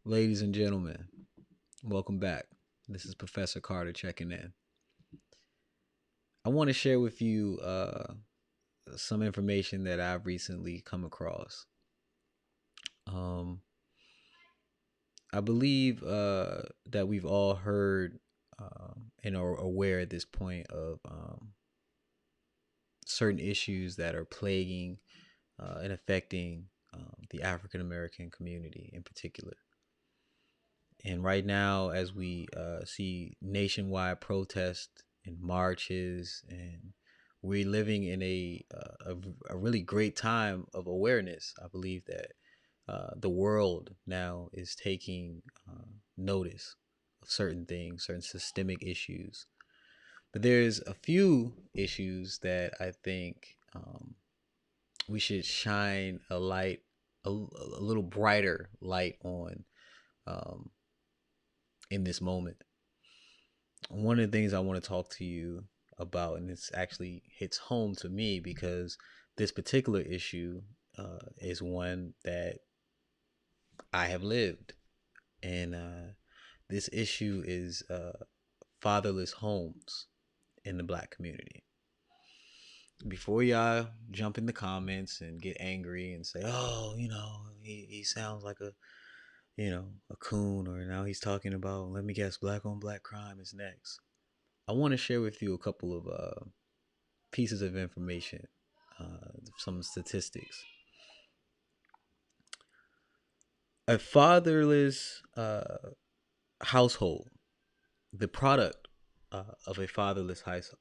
Ladies and gentlemen, welcome back. This is Professor Carter checking in. I want to share with you some information that I've recently come across. Um, I believe that we've all heard and are aware at this point of certain issues that are plaguing and affecting the African American community in particular. And right now, as we see nationwide protests and marches, and we're living in a really great time of awareness. I believe that the world now is taking notice of certain things, certain systemic issues. But there's a few issues that I think we should shine a little brighter light on um, in this moment. One of the things I want to talk to you about, and this actually hits home to me because this particular issue is one that I have lived. And this issue is fatherless homes in the black community. Before y'all jump in the comments and get angry and say, oh, he sounds like a coon, or now he's talking about, let me guess, black on black crime is next. I want to share with you a couple of pieces of information, some statistics. A fatherless household, the product of a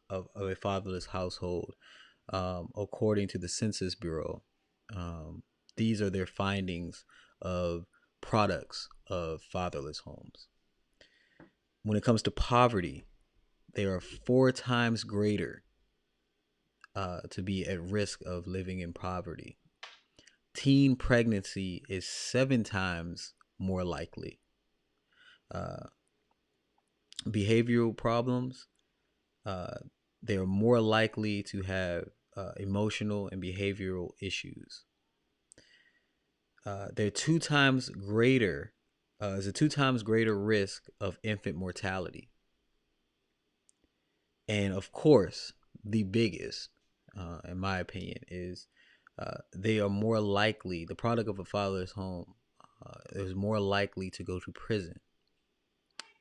of a fatherless household, according to the Census Bureau, um, these are their findings of products of fatherless homes. When it comes to poverty, they are four times greater to be at risk of living in poverty. Teen pregnancy is seven times more likely. Uh, Behavioral problems, uh, they're more likely to have emotional and behavioral issues. They're two times greater, there's a two times greater risk of infant mortality. And of course, the biggest, in my opinion, is they are more likely, the product of a fatherless home is more likely to go to prison.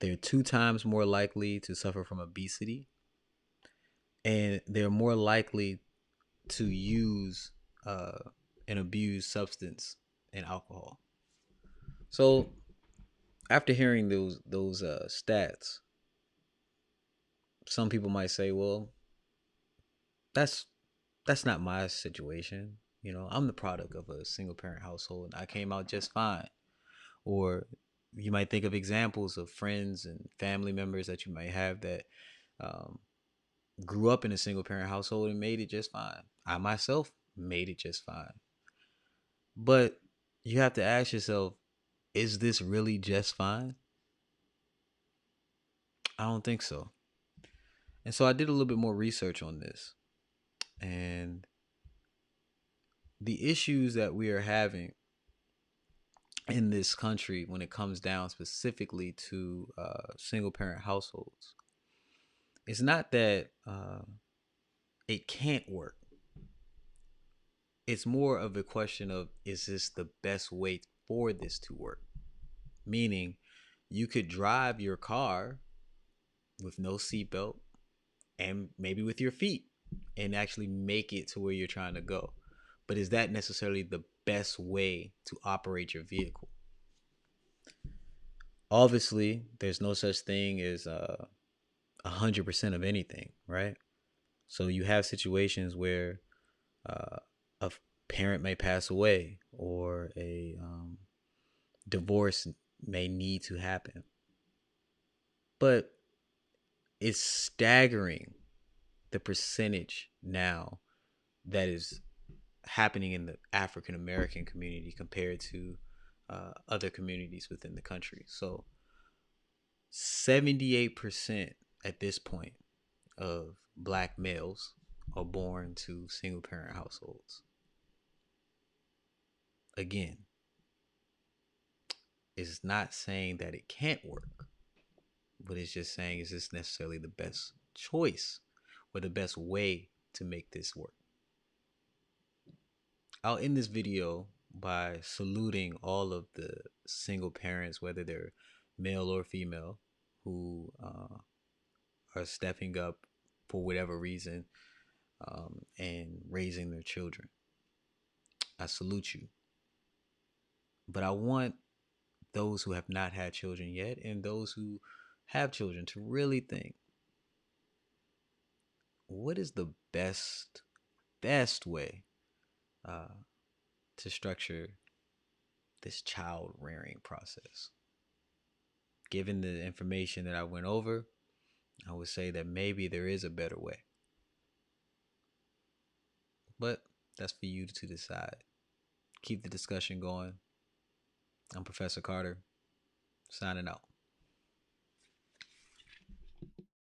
They're two times more likely to suffer from obesity, and they're more likely to use uh, and abuse substance and alcohol. So, after hearing those stats, some people might say, "Well, that's that's not my situation. I'm the product of a single parent household. I came out just fine." Or you might think of examples of friends and family members that you might have that um, grew up in a single parent household and made it just fine. I myself made it just fine. But you have to ask yourself, is this really just fine? I don't think so. And so I did a little bit more research on this. And the issues that we are having in this country when it comes down specifically to single parent households, it's not that it can't work. It's more of a question of, is this the best way for this to work? Meaning, you could drive your car with no seatbelt and maybe with your feet and actually make it to where you're trying to go. But is that necessarily the best way to operate your vehicle? Obviously, there's no such thing as 100% of anything, right? So you have situations where uh, a parent may pass away, or a divorce may need to happen. But it's staggering the percentage now that is happening in the African American community compared to other communities within the country. So 78% at this point of black males are born to single parent households. Again, is not saying that it can't work, but it's just saying, is this necessarily the best choice or the best way to make this work? I'll end this video by saluting all of the single parents, whether they're male or female, who are stepping up for whatever reason, and raising their children. I salute you. But I want those who have not had children yet and those who have children to really think, what is the best way uh, to structure this child rearing process? Given the information that I went over, I would say that maybe there is a better way. But that's for you to decide. Keep the discussion going. I'm Professor Carter, signing out.